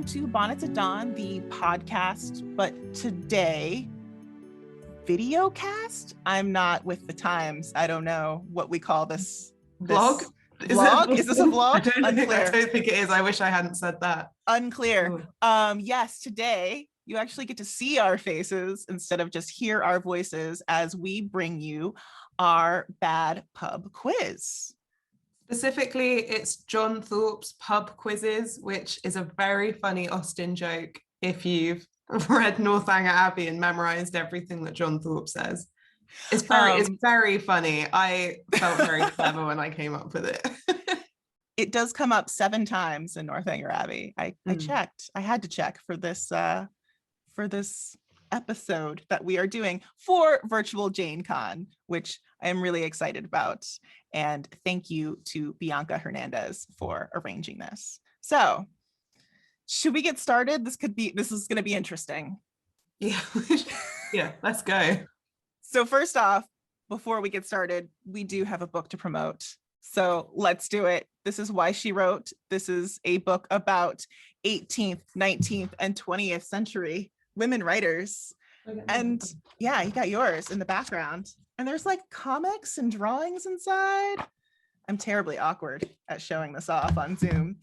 to Bonnets at Dawn, the podcast, but today, video cast? I'm not with the times. I don't know what we call this. Vlog? Vlog? Is this a vlog? I don't Unclear. think it is. I wish I hadn't said that. Unclear. Yes, today you actually get to see our faces instead of just hear our voices as we bring you our bad pub quiz. Specifically, it's John Thorpe's pub quizzes, which is a very funny Austen joke if you've read Northanger Abbey and memorized everything that John Thorpe says. It's very funny. I felt very clever when I came up with it. It does come up 7 times in Northanger Abbey. I checked. I had to check for this episode that we are doing for Virtual JaneCon, which I am really excited about. And thank you to Bianca Hernandez for arranging this. So, should we get started? This is going to be interesting. Yeah. Yeah, let's go. So first off, before we get started, we do have a book to promote. So let's do it. This is Why She Wrote. This is a book about 18th, 19th, and 20th century women writers. And yeah, you got yours in the background. And there's like comics and drawings inside. I'm terribly awkward at showing this off on Zoom.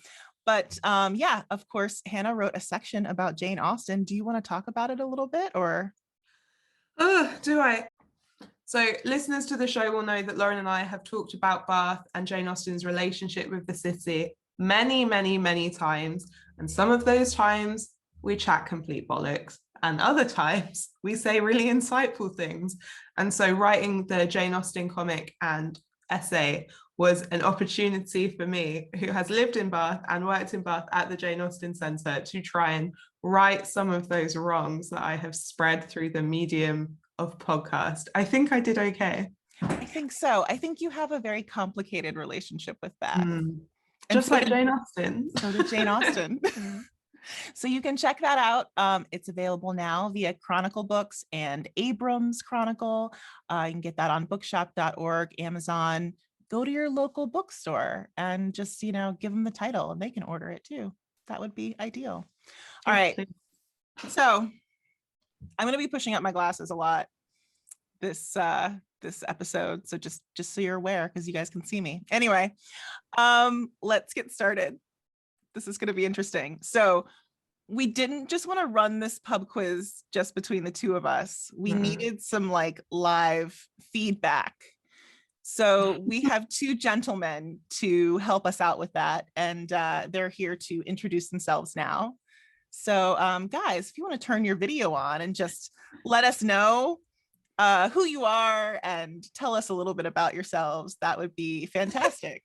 But yeah, of course, Hannah wrote a section about Jane Austen. Do you want to talk about it a little bit, or? Do I? So listeners to the show will know that Lauren and I have talked about Bath and Jane Austen's relationship with the city many, many, many times. And some of those times we chat complete bollocks. And other times we say really insightful things. And so writing the Jane Austen comic and essay was an opportunity for me, who has lived in Bath and worked in Bath at the Jane Austen Centre, to try and right some of those wrongs that I have spread through the medium of podcast. I think I did okay. I think so. I think you have a very complicated relationship with that. Just like Jane Austen. So did Jane Austen. So you can check that out. It's available now via Chronicle Books and Abrams Chronicle. You can get that on bookshop.org, Amazon. Go to your local bookstore and just, give them the title and they can order it too. That would be ideal. All right. So I'm going to be pushing up my glasses a lot this episode. So just so you're aware, because you guys can see me. Anyway, let's get started. This is going to be interesting. So we didn't just want to run this pub quiz just between the two of us. We needed some live feedback. So we have 2 gentlemen to help us out with that. And they're here to introduce themselves now. So guys, if you want to turn your video on and just let us know who you are and tell us a little bit about yourselves, that would be fantastic.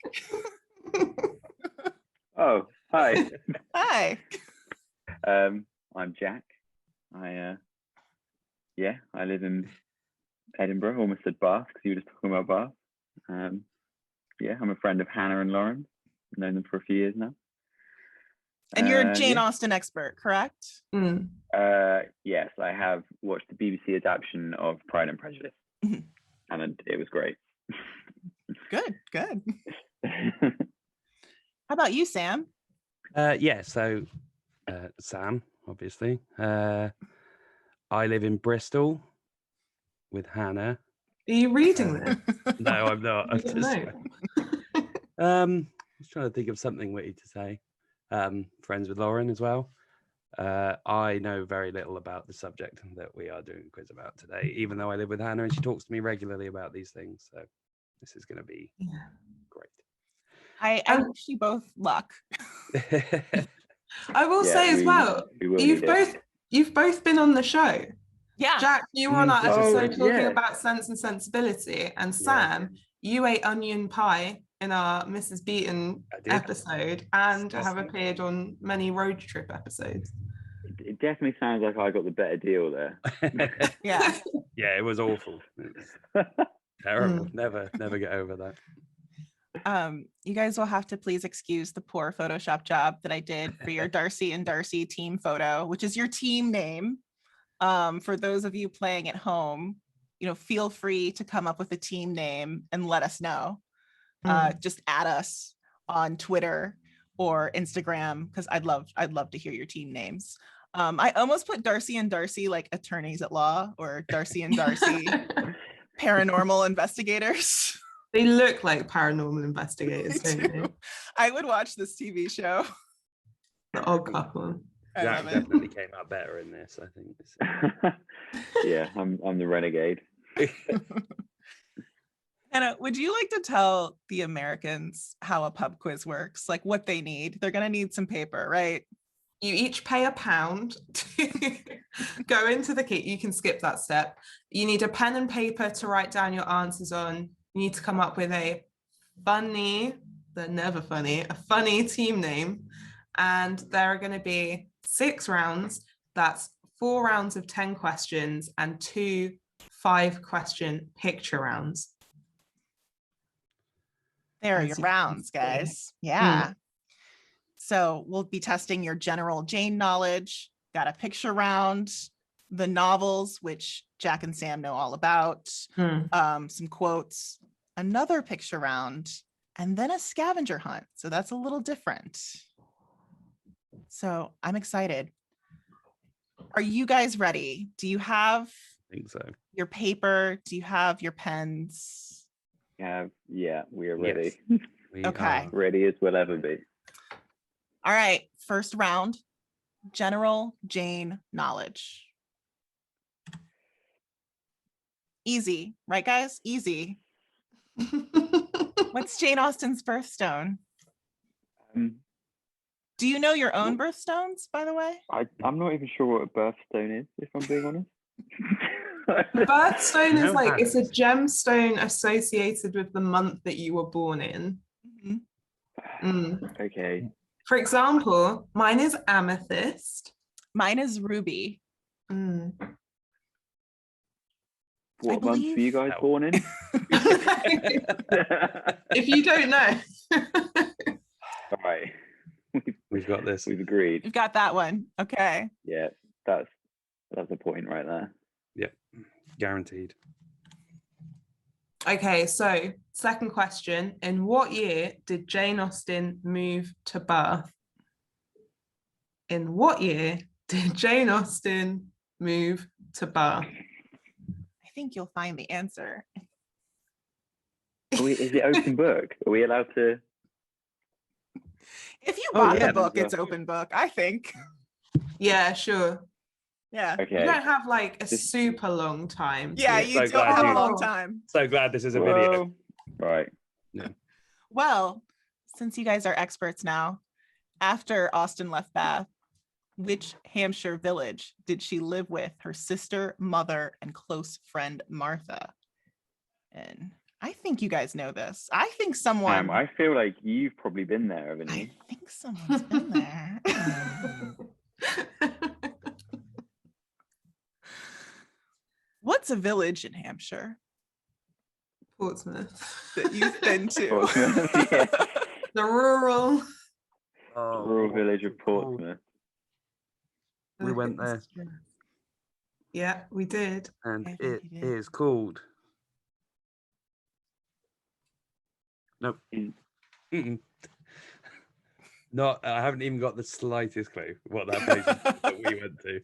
Oh, hi. Hi. I'm Jack. I live in Edinburgh, almost at Bath, because you were just talking about Bath. I'm a friend of Hannah and Lauren. I've known them for a few years now. And you're a Jane Austen expert, correct? Yes, I have watched the BBC adaptation of Pride and Prejudice, and it was great. Good. How about you, Sam? Sam, obviously. I live in Bristol with Hannah. Are you reading this? No, I'm not. I'm just trying to think of something witty to say. Friends with Lauren as well. I know very little about the subject that we are doing a quiz about today, even though I live with Hannah and she talks to me regularly about these things. So this is going to be great. I wish you both luck. I will say as well, you've both been on the show. Yeah. Jack, you were on our episode talking about Sense and Sensibility, and Sam, you ate onion pie in our Mrs. Beaton episode and have appeared on many road trip episodes. It definitely sounds like I got the better deal there. Yeah. Yeah, it was awful. Terrible. Never get over that. You guys will have to please excuse the poor Photoshop job that I did for your Darcy and Darcy team photo, which is your team name. For those of you playing at home, feel free to come up with a team name and let us know. Just add us on Twitter or Instagram, because I'd love to hear your team names. I almost put Darcy and Darcy like attorneys at law, or Darcy and Darcy paranormal investigators. They look like paranormal investigators, They don't do. they? I would watch this TV show. The Odd Couple. I Jack love it. definitely came out better in this, I think. Yeah, I'm the renegade. Hannah, would you like to tell the Americans how a pub quiz works? Like what they need? They're gonna need some paper, right? You each pay £1 to go into the kit. You can skip that step. You need a pen and paper to write down your answers on. You need to come up with a funny, they're never funny, a funny team name. And there are going to be 6 rounds. That's 4 rounds of 10 questions and 2 5-question picture rounds. There are As your you can rounds, see. guys. Yeah. So we'll be testing your general Jane knowledge. Got a picture round, the novels, which Jack and Sam know all about, some quotes, another picture round, and then a scavenger hunt. So that's a little different. So I'm excited. Are you guys ready? Do you have I think so. your paper? Do you have your pens? Yeah, we are ready. Yes. We Okay. are- Ready as we'll ever be. All right, first round, general Jane knowledge. Easy, right guys? Easy. What's Jane Austen's birthstone? Do you know your own birthstones, by the way? I'm not even sure what a birthstone is, if I'm being honest. The birthstone is No, like, it's a Hannah. gemstone associated with the month that you were born in. Okay. For example, mine is amethyst. Mine is Ruby. Mm. What month were you guys No. born in? If you don't know. All right. We've got this. We've agreed. You've got that one. Okay. Yeah, that's a point right there. Yep. Guaranteed. Okay, so second question. In what year did Jane Austen move to Bath? In what year did Jane Austen move to Bath? I think you'll find the answer. Is it open book? Are we allowed to? If you Oh, bought yeah, the book, then it's open book, I think. Yeah, sure. Yeah. Okay. You don't have like a Just- super long time. to- Yeah, Yeah, you so don't glad have a you- long time. So glad this is a video. Whoa. Right. Well, since you guys are experts now, after Austen left Bath, which Hampshire village did she live with her sister, mother, and close friend Martha? And I think you guys know this. I think someone. I feel like you've probably been there, haven't you? I think someone's been there. What's a village in Hampshire Portsmouth. that you've been to? Portsmouth, yeah. The rural. Rural village of Portsmouth. We went there. Yeah, we did. And I think it you did. is called. Nope. Mm. Mm-mm. Not. I haven't even got the slightest clue what that place is that we went to.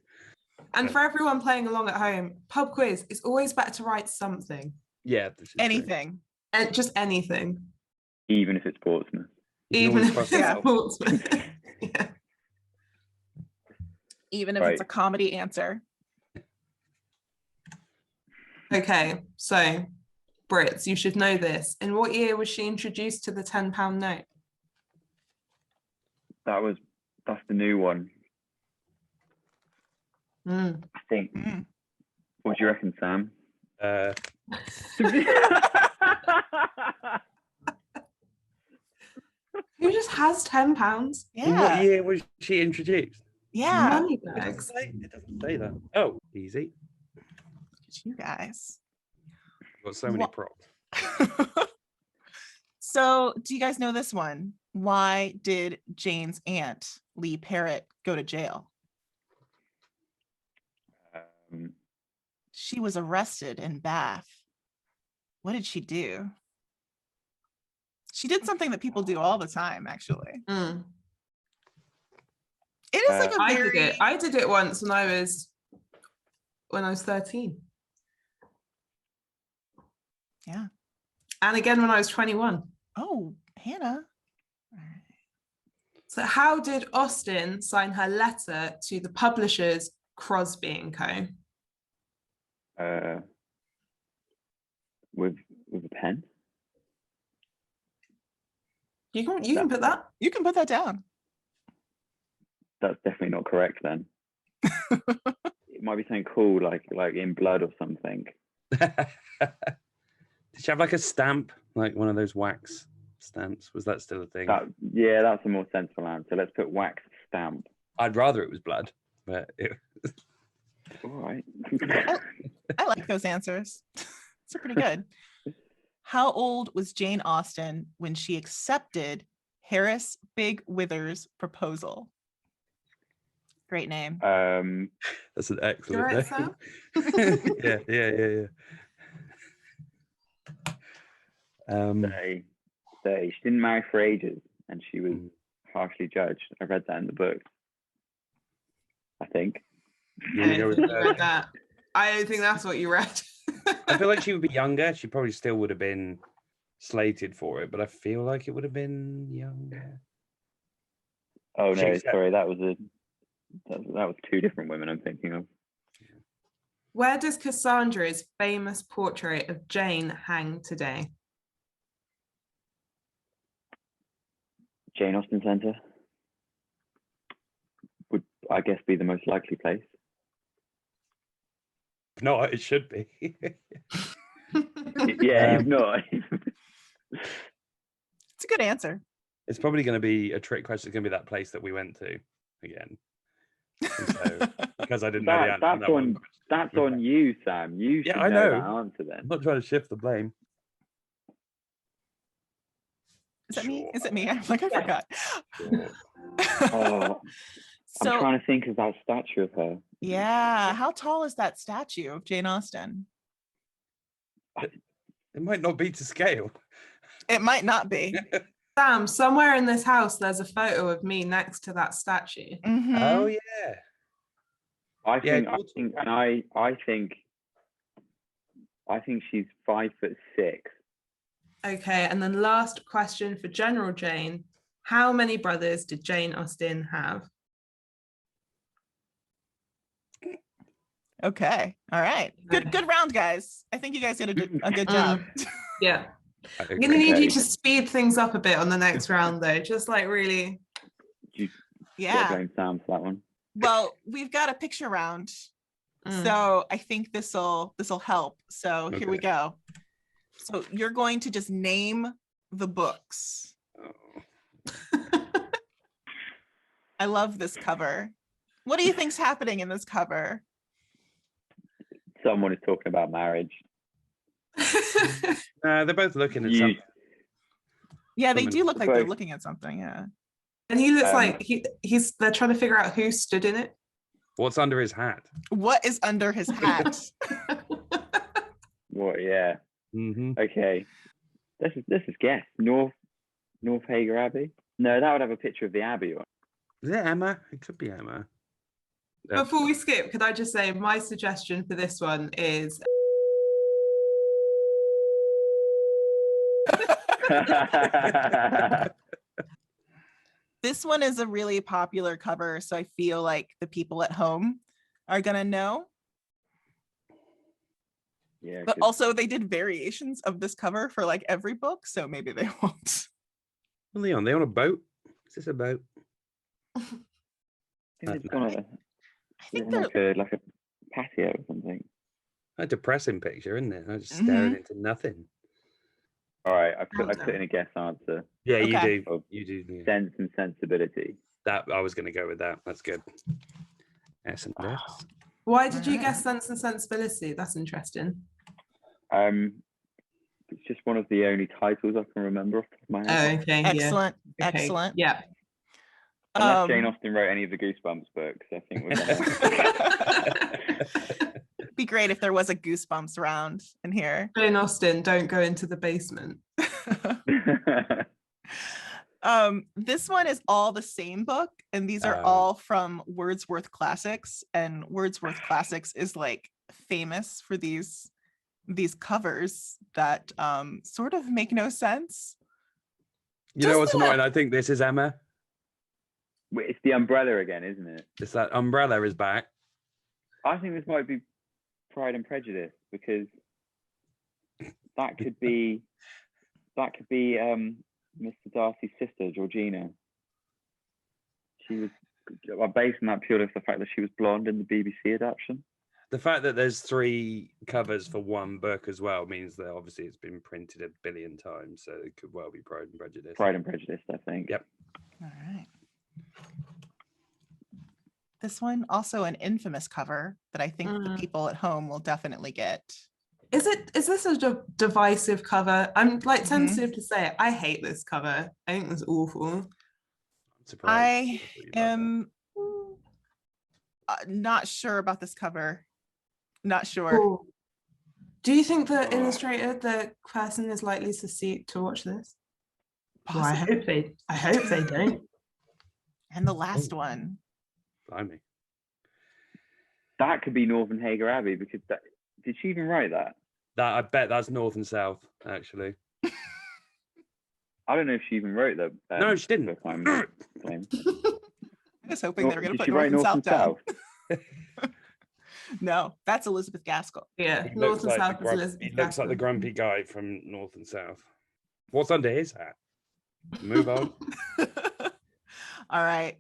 And for everyone playing along at home, pub quiz, it's always better to write something. Yeah. This is true. Anything. And just anything. Even if it's Portsmouth. You can Even always if cross it's it out. Portsmouth. Yeah. Even if it's a comedy answer. Okay, so Brits, you should know this. In what year was she introduced to the £10 note? That's the new one, Mm. I think. Mm. What do you reckon, Sam? Who just has £10? In what Yeah. year was she introduced? Yeah. Money It doesn't bags. say, it doesn't say that. Oh, easy. Look at you guys. Got so many What- props. So, do you guys know this one? Why did Jane's aunt, Lee Parrott, go to jail? She was arrested in Bath. What did she do? She did something that people do all the time, actually. Mm. It is like a I very. did it. I did it once when I was 13. Yeah. And again when I was 21. Oh, Hannah. All right. So how did Austen sign her letter to the publishers Crosby and Co? With a pen. You can put that. You can put that down. That's definitely not correct then. It might be something cool, like in blood or something. Did she have like a stamp, like one of those wax stamps? Was that still a thing? Yeah, that's a more sensible answer. Let's put wax stamp. I'd rather it was blood, but All right. I like those answers. It's pretty good. How old was Jane Austen when she accepted Harris Big Withers' proposal? Great name. That's an excellent Right, name. Sam? Yeah. She didn't marry for ages, and she was harshly judged. I read that in the book. I think. I don't think you read that. I don't think that's what you read. I feel like she would be younger. She probably still would have been slated for it, but I feel like it would have been younger. Oh no, sorry, that was two different women I'm thinking of. Where does Cassandra's famous portrait of Jane hang today? Jane Austen Centre would, I guess, be the most likely place. No, it should be. Yeah, if not. It's a good answer. It's probably going to be a trick question. It's going to be that place that we went to again. So, because I didn't know the answer. That's on you, Sam. You should I know know that answer then. I'm not trying to shift the blame. Is that me? Is it me? I'm like, I forgot. Sure. Oh, So, I'm trying to think of that statue of her. yeah, how tall is that statue of Jane Austen? It might not be to scale. It might not be. Sam, somewhere in this house, there's a photo of me next to that statue. Mhm. Oh yeah. I Yeah, think she's 5'6". Okay, and then last question for General Jane. How many brothers did Jane Austen have? Okay. All right. Good round, guys. I think you guys did a good job. Yeah. I I'm gonna agree. need you to speed things up a bit on the next round though. Just like really. Yeah. Blame Sam for that one. Well, we've got a picture round. So I think this'll help. So here we go. So you're going to just name the books. I love this cover. What do you think's happening in this cover? Someone is talking about marriage. They're both looking at something. Yeah, they do look like they're looking at something. Yeah. And he looks like they're trying to figure out who stood in it. What's under his hat? What is under his hat? What? Yeah. Mm-hmm. Okay. This is guess. North Hagar Abbey. No, that would have a picture of the abbey on. Is it Emma? It could be Emma. Before we skip, could I just say my suggestion for this one is This one is a really popular cover, so I feel like the people at home are gonna know. Yeah. But also they did variations of this cover for like every book, so maybe they won't. What are they on? They on a boat? Is this a boat? I think it's on I think they're like a patio or something. A depressing picture, isn't it? I'm just staring into nothing. All right, I put in a guess answer. Yeah, you Okay. do. You do. Yeah. Sense and Sensibility. That I was going to go with that. That's good. S and S. why did you guess Sense and Sensibility? That's interesting. It's just one of the only titles I can remember off the top of my head. Oh, okay. excellent. Yeah. Okay. Excellent. Yeah. Unless Jane Austen wrote any of the Goosebumps books, I think we're gonna... Be great if there was a Goosebumps round in here. Jane Austen, don't go into the basement. This one is all the same book, and these are Oh. all from Wordsworth Classics, and Wordsworth Classics is like famous for these covers that sort of make no sense. You know what's annoying? I think this is Emma. Wait, it's the umbrella again, isn't it? It's that umbrella is back. I think this might be Pride and Prejudice, because that could be Mr. Darcy's sister, Georgina. She was based on that purely for the fact that she was blonde in the BBC adaptation. The fact that there's 3 covers for one book as well means that obviously it's been printed a billion times, so it could well be Pride and Prejudice. Pride and Prejudice, I think. Yep. All right. This one also an infamous cover that I think the people at home will definitely get. Is this a divisive cover? I'm like sensitive to say it. I hate this cover. I think it's awful. I'm surprised. I am not sure about this cover. Not sure. Cool. Do you think the illustrator, the person, is likely to see to watch this? Well, I hope they don't. And the last one. Blimey. That could be Northern Hager Abbey, because did she even write that? I bet that's North and South, actually. I don't know if she even wrote that. No, she didn't. book I'm saying. I was hoping they were going to Did put she North write and North South and down. South? No, that's Elizabeth Gaskell. Yeah, He North looks and like South the is grump- Elizabeth He looks like the Gaskell. grumpy guy from North and South. What's under his hat? Move on. All right.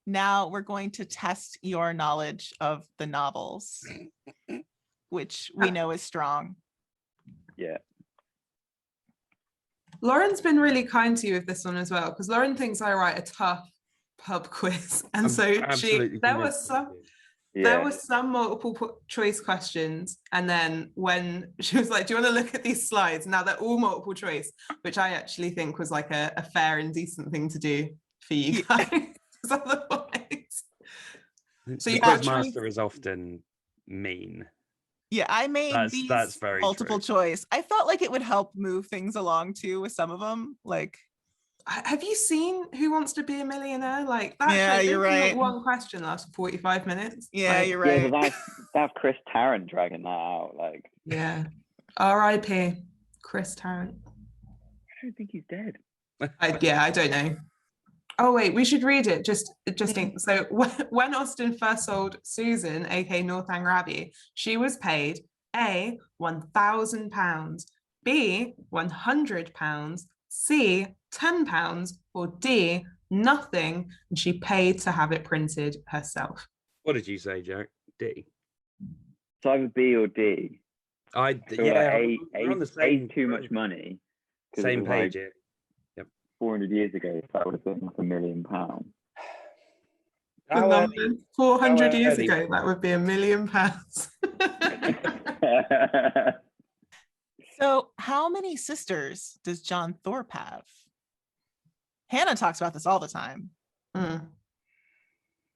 Now we're going to test your knowledge of the novels, which we know is strong. Yeah. Lauren's been really kind to you with this one as well, because Lauren thinks I write a tough pub quiz, and I'm so absolutely there was convinced some. you did. There Yeah. was some multiple choice questions, and then when she was like, do you want to look at these slides? Now they're all multiple choice, which I actually think was like a fair and decent thing to do for you guys. 'Cause otherwise, so The you quiz actually- master is often mean. Yeah, I made That's these very multiple true. choice. I felt like it would help move things along too with some of them. Like, have you seen Who Wants to Be a Millionaire? Like that Yeah, show, you're don't you think right. one question lasted 45 minutes. yeah, Like, you're Yeah, right. but that's Chris Tarrant dragging that out. Like, yeah. R.I.P. Chris Tarrant. I don't think he's dead. I don't know. Oh wait, we should read it. Just think. So when Austen first sold Susan, aka Northanger Abbey, she was paid A, £1,000, B, £100, C, £10, or D, nothing, and she paid to have it printed herself. What did you say, Jack? D. It's either B or D. I feel yeah. like we're on the A's same too much money. 'Cause it Same was like page. Yeah. 400 years ago, that would have been like £1 million. The How numbers, 400 how years early- ago, that would be £1 million. So, how many sisters does John Thorpe have? Hannah talks about this all the time. Mm.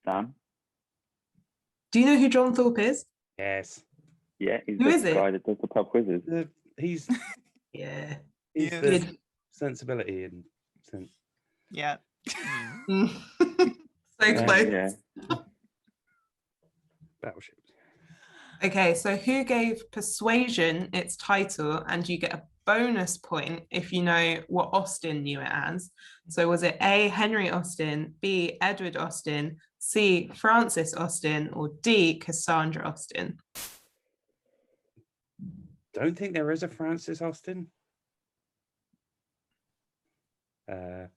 Sam? Do you know who John Thorpe is? Yes. Yeah, he's Who the is it? guy that does the pub quizzes. He's Yeah. he's Yeah. the Good. sensibility and sense. Yeah. Mm. So close. Yeah. Battleships. Okay, so who gave Persuasion its title? And you get a bonus point if you know what Austen knew it as. So was it A, Henry Austen, B, Edward Austen, C, Francis Austen, or D, Cassandra Austen? Don't think there is a Francis Austen. I'm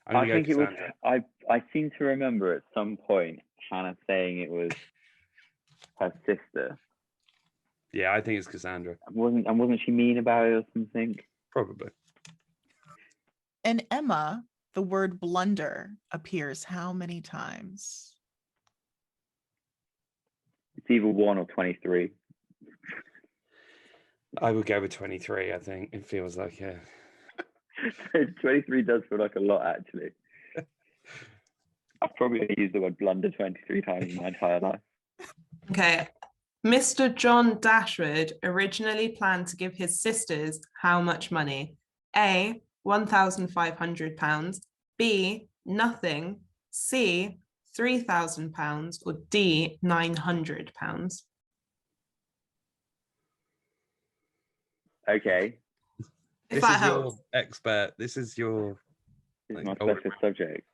I gonna go think it was. Cassandra. I seem to remember at some point Hannah saying it was her sister. Yeah, I think it's Cassandra. Wasn't she mean about it or something? Probably. In Emma, the word blunder appears how many times? It's either 1 or 23. I would go with 23. I think it feels like 23 does feel like a lot, actually. I've probably used the word blunder 23 times in my entire life. Okay. Mr. John Dashwood originally planned to give his sisters how much money? A, £1,500, B, nothing, C, £3,000, or D, £900? Okay, If This that is your helps. expert. This is your. this is Like, my oh, specialist subject.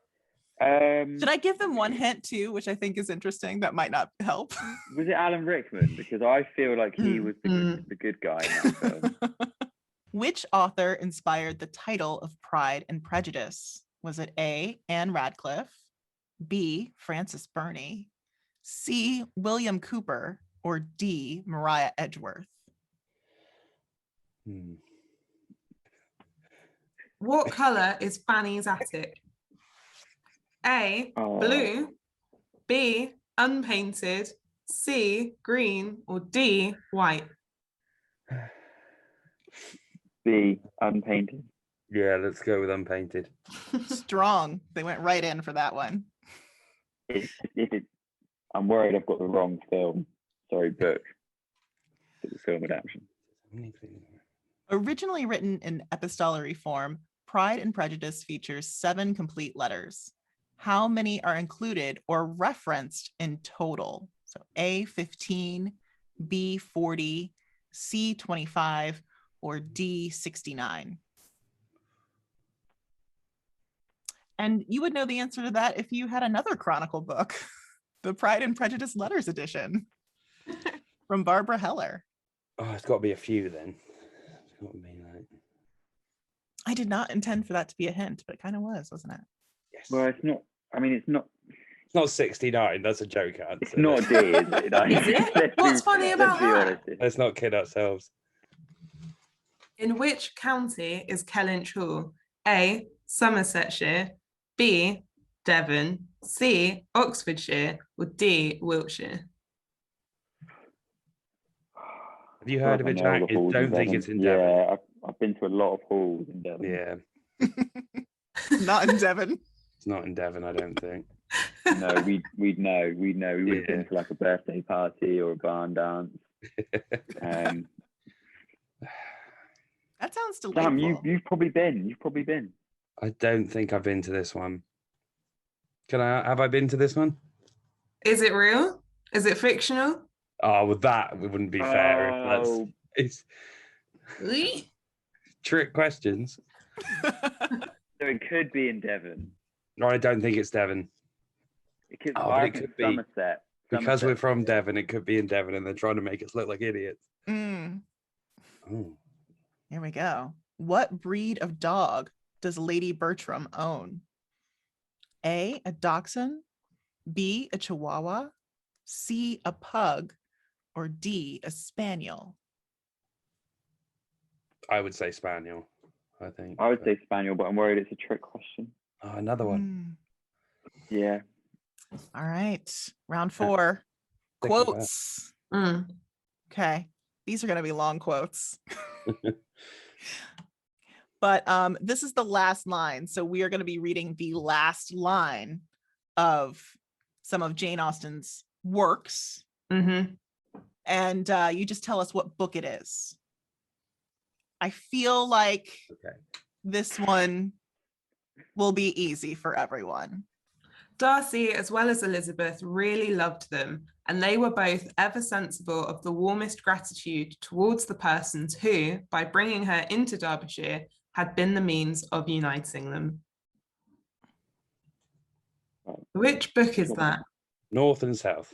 Should I give them one hint too, which I think is interesting? That might not help. Was it Alan Rickman? Because I feel like he was the good guy in that film. Which author inspired the title of Pride and Prejudice? Was it A, Anne Radcliffe, B, Frances Burney, C, William Cooper, or D, Mariah Edgeworth? What colour is Fanny's attic? A, blue, B, unpainted, C, green, or D, white? B, unpainted. Yeah, let's go with unpainted. Strong. They went right in for that one. I'm worried I've got the wrong film. Sorry, book. The film adaptation. Originally written in epistolary form, Pride and Prejudice features 7 complete letters. How many are included or referenced in total? So A, 15, B, 40, C, 25, or D, 69. And you would know the answer to that if you had another Chronicle book, the Pride and Prejudice Letters Edition from Barbara Heller. Oh, it's got to be a few then. It's got to be like... I did not intend for that to be a hint, but it kind of was, wasn't it? Yes. Well, it's not. I mean, it's not. It's not 69. That's a joke answer. It's not D, is it? Like, Is it? What's funny about that? Let's not kid ourselves. In which county is Kellynch Hall? A, Somersetshire, B, Devon, C, Oxfordshire, or D, Wiltshire? Have you heard of it, Jack? I don't think it's in Devon. Yeah, I've been to a lot of halls in Devon. Yeah. Not in Devon. It's not in Devon, I don't think. No, we'd know. We would have been to like a birthday party or a barn dance. That sounds delightful. Sam, you've probably been. I don't think I've been to this one. Have I been to this one? Is it real? Is it fictional? Oh, with that, it wouldn't be fair if it's trick questions. So it could be in Devon. No, I don't think it's Devon. It could, It could be. Somerset. Because we're from Devon, it could be in Devon, and they're trying to make us look like idiots. Mm. Oh. Here we go. What breed of dog does Lady Bertram own? A, a dachshund, B, a chihuahua, C, a pug, or D, a spaniel? I would say spaniel, I think. I would say spaniel, but I'm worried it's a trick question. Oh, another one. Yeah. All right. Round 4. Quotes. Okay. These are going to be long quotes. But this is the last line. So we are going to be reading the last line of some of Jane Austen's works. Mm-hmm. And you just tell us what book it is. I feel like this one will be easy for everyone. Darcy, as well as Elizabeth, really loved them, and they were both ever sensible of the warmest gratitude towards the persons who, by bringing her into Derbyshire, had been the means of uniting them. Which book is that? North and South.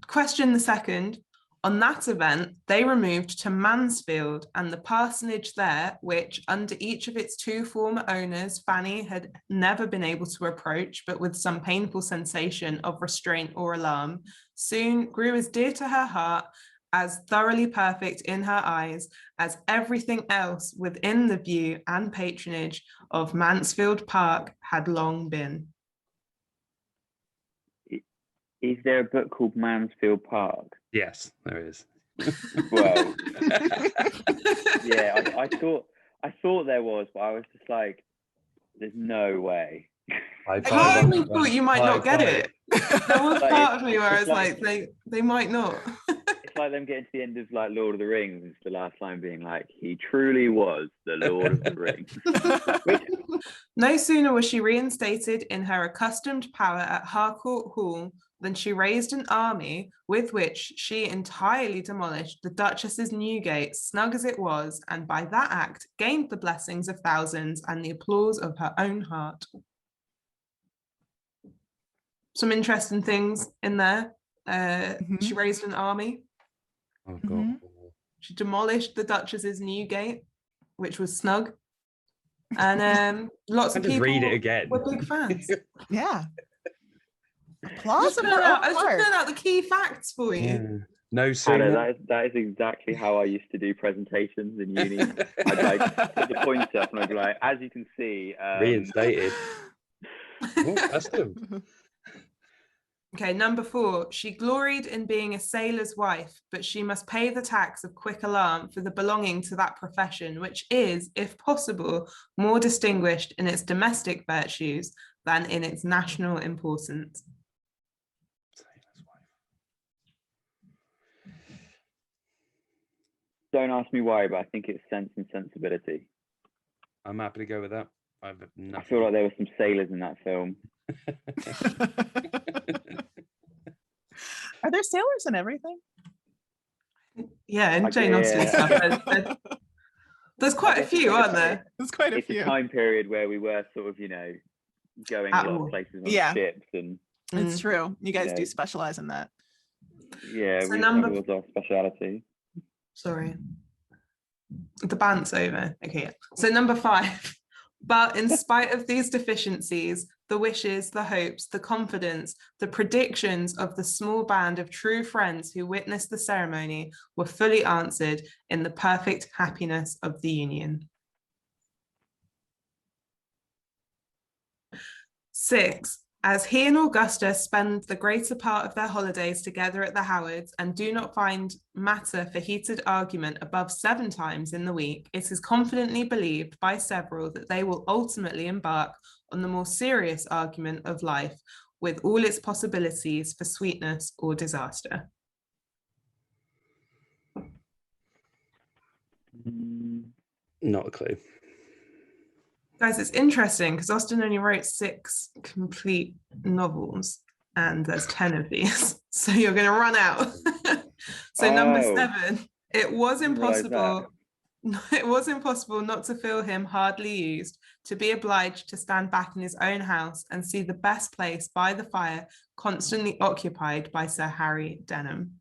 Question the second. On that event, they removed to Mansfield and the parsonage there, which under each of its 2 former owners, Fanny had never been able to approach, but with some painful sensation of restraint or alarm, soon grew as dear to her heart, as thoroughly perfect in her eyes, as everything else within the view and patronage of Mansfield Park had long been. Is there a book called Mansfield Park? Yes, there is. Well, yeah, I thought there was, but I was just like, there's no way. I only thought you might not get it. There was part of me where I was like, they might not. It's like them getting to the end of like Lord of the Rings. It's the last line being like, "He truly was the Lord of the Rings." No sooner was she reinstated in her accustomed power at Harcourt Hall than she raised an army with which she entirely demolished the Duchess's Newgate, snug as it was, and by that act gained the blessings of thousands and the applause of her own heart. Some interesting things in there. She raised an army. Oh god. She demolished the Duchess's Newgate, which was snug. And lots of Just people read it again. were big fans. Yeah. I Applause was in just her own part. pulling out the key facts for you. Yeah. No Hannah, sooner. that is exactly how I used to do presentations in uni. I'd like put the points up and I'd be like, as you can see, Reinstated. Oh, custom. Okay, number 4. She gloried in being a sailor's wife, but she must pay the tax of quick alarm for the belonging to that profession, which is, if possible, more distinguished in its domestic virtues than in its national importance. don't ask me why, but I think it's Sense and Sensibility. I'm happy to go with that. I've nothing. I feel like there were some sailors in that film. Are there sailors in everything? Yeah, and Like, Jane Austen yeah. stuff. There's quite a guess few, it's aren't there? There's quite a It's few. a time period where we were sort of, going a lot of places on Yeah. ships and It's true. You guys Yeah. do specialize in that. yeah, So that was our speciality. Sorry. The bant's over. Okay. Yeah. So number 5. But in spite of these deficiencies, the wishes, the hopes, the confidence, the predictions of the small band of true friends who witnessed the ceremony were fully answered in the perfect happiness of the union. 6. As he and Augusta spend the greater part of their holidays together at the Howards and do not find matter for heated argument above 7 times in the week, it is confidently believed by several that they will ultimately embark on the more serious argument of life with all its possibilities for sweetness or disaster. Not a clue. Guys, it's interesting because Austen only wrote 6 complete novels and there's 10 of these. So you're going to run out. So number 7, it was impossible. It was impossible not to feel him hardly used, to be obliged to stand back in his own house and see the best place by the fire constantly occupied by Sir Harry Denham.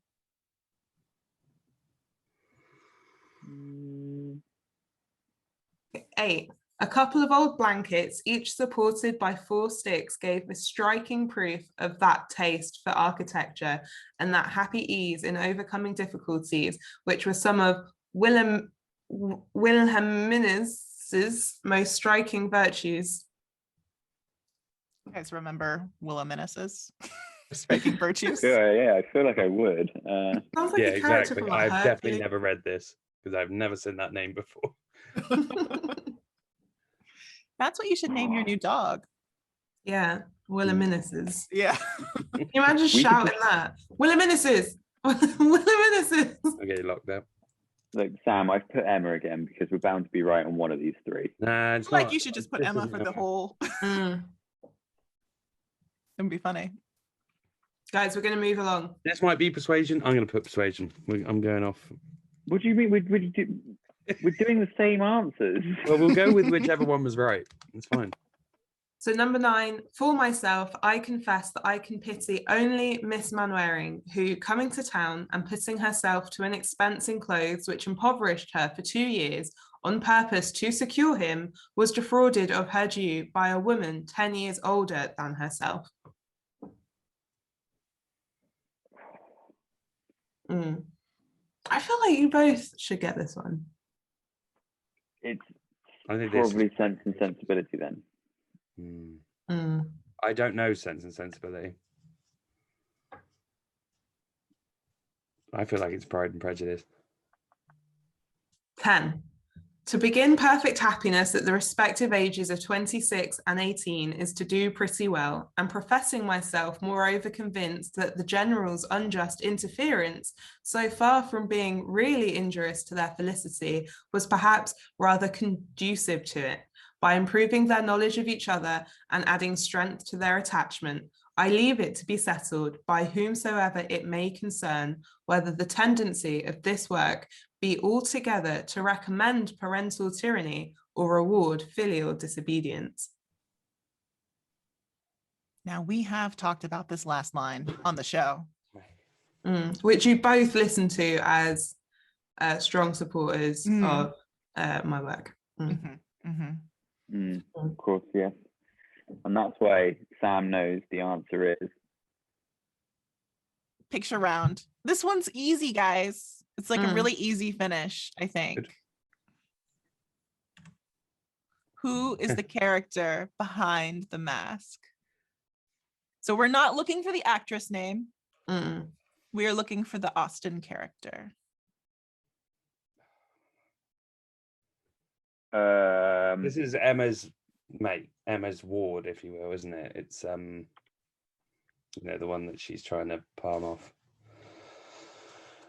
8. A couple of old blankets, each supported by 4 sticks, gave a striking proof of that taste for architecture and that happy ease in overcoming difficulties, which were some of Wilhelminus's most striking virtues. You guys remember Wilhelminus's striking virtues? Yeah, I feel like I would. Sounds like Yeah, a character exactly. from I've definitely Hercules. never read this because I've never seen that name before. That's what you should name your new dog. Yeah, Wilhelminus's. Yeah. Can you imagine We could shouting that? Wilhelminus's! Wilhelminus's! Okay, locked up. Like, Sam, I've put Emma again because we're bound to be right on one of these 3. Nah, it's Like not. you should just put This Emma isn't for the Emma. whole. Mm. It would be funny. Guys, we're going to move along. This might be persuasion. I'm going to put persuasion. I'm going off. What do you mean? We're doing the same answers. Well, we'll go with whichever one was right. It's fine. So number 9, for myself, I confess that I can pity only Miss Mainwaring, who, coming to town and putting herself to an expense in clothes which impoverished her for 2 years, on purpose to secure him, was defrauded of her due by a woman 10 years older than herself. I feel like you both should get this one. It's I think this. probably Sense and Sensibility then. I don't know Sense and Sensibility. I feel like it's Pride and Prejudice. 10. To begin perfect happiness at the respective ages of 26 and 18 is to do pretty well, and professing myself moreover convinced that the general's unjust interference, so far from being really injurious to their felicity, was perhaps rather conducive to it. By improving their knowledge of each other and adding strength to their attachment, I leave it to be settled by whomsoever it may concern, whether the tendency of this work be altogether to recommend parental tyranny or reward filial disobedience. Now, we have talked about this last line on the show. Which you both listen to as strong supporters of my work. Of course, yes. And that's why Sam knows the answer is Picture round. This one's easy, guys. It's like a really easy finish, I think. Good. Who is the character behind the mask? So we're not looking for the actress name. We are looking for the Austen character. This is Emma's mate, Emma's ward, if you will, isn't it? It's you know, the one that she's trying to palm off.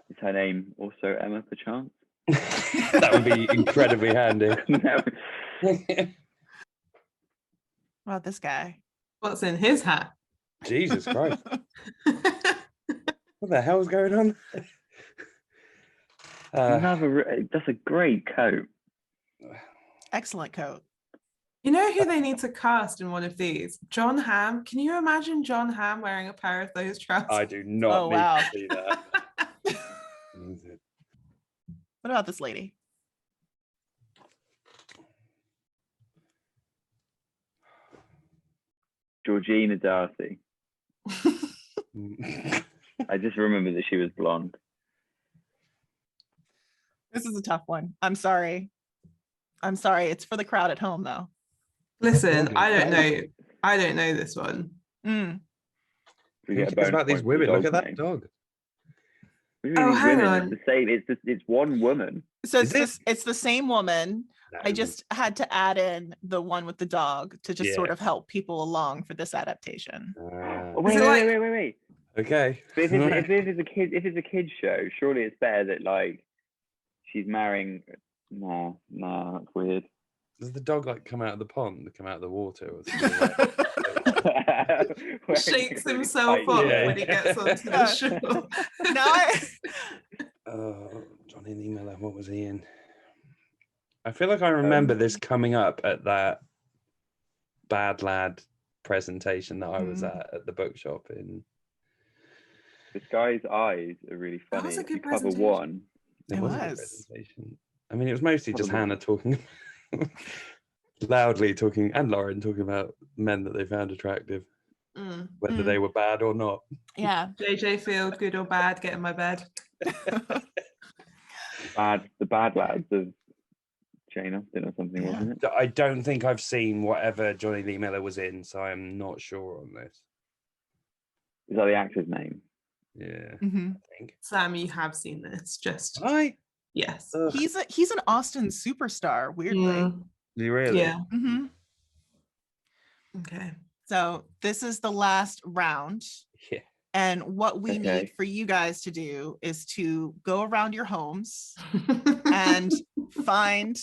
Is her name also Emma, perchance? That would be incredibly handy. No. What about this guy? What's in his hat? Jesus Christ. What the hell's going on? That's a great coat. Excellent coat. You know who they need to cast in one of these? John Hamm. Can you imagine John Hamm wearing a pair of those trousers? I do not need to see that. What about this lady? Georgina Darcy. I just remember that she was blonde. This is a tough one. I'm sorry. It's for the crowd at home, though. Listen, I don't know this one. We get a It's bonus about these point for the women. Look at dog's that name. dog. What do you mean Oh, these hang women? on. It's the same. It's one woman. So Is it's the same woman. No. I just had to add in the one with the dog to just sort of help people along for this adaptation. Oh, wait, it like- wait. Okay. But if it's a kid's show, surely it's better that like she's marrying. No, that's weird. Does the dog like come out of the pond, come out of the water, or something? Shakes himself up Yeah. when he gets onto the shore. Johnny Lee Miller, what was he in? I feel like I remember this coming up at that Bad Lad presentation that I was at the bookshop in. This guy's eyes are really That funny. was a If you good cover presentation. one, It was a good was. presentation. I mean, it was mostly just Probably. Hannah talking loudly talking, and Lauren talking about men that they found attractive, whether they were bad or not. Yeah. JJ Field, good or bad, get in my bed. the bad lads of Jane Austen or something, wasn't it? I don't think I've seen whatever Johnny Lee Miller was in, so I'm not sure on this. Is that the actor's name? Yeah, Mhm. I think. Sam, you have seen this, just yes. He's an Austen superstar, weirdly. You really? Yeah. Mhm. Okay. So this is the last round. Yeah. And what we Okay. need for you guys to do is to go around your homes and find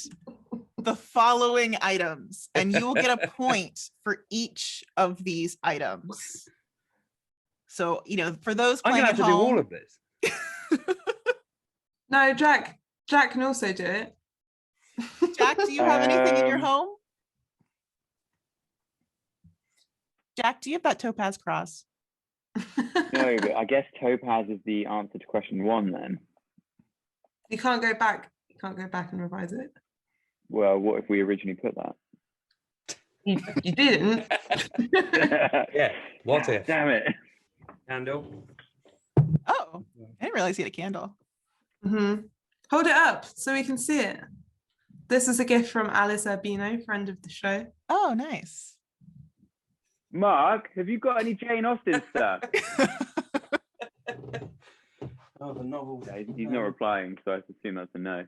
the following items, and you will get a point for each of these items. So, for those I'm playing gonna at have to do home, all of this. No, Jack can also do it. Jack, do you have anything in your Um, home? Jack, do you have that topaz cross? No, but I guess topaz is the answer to question one then. You can't go back. You can't go back and revise it. Well, what if we originally put that? You didn't. Yeah. What if? Damn it. Candle. Oh, I didn't realize you had a candle. Hold it up so we can see it. This is a gift from Alice Urbino, friend of the show. Oh, nice. Mark, have you got any Jane Austen stuff? Oh, the novel. He's not replying, so I assume that's a no.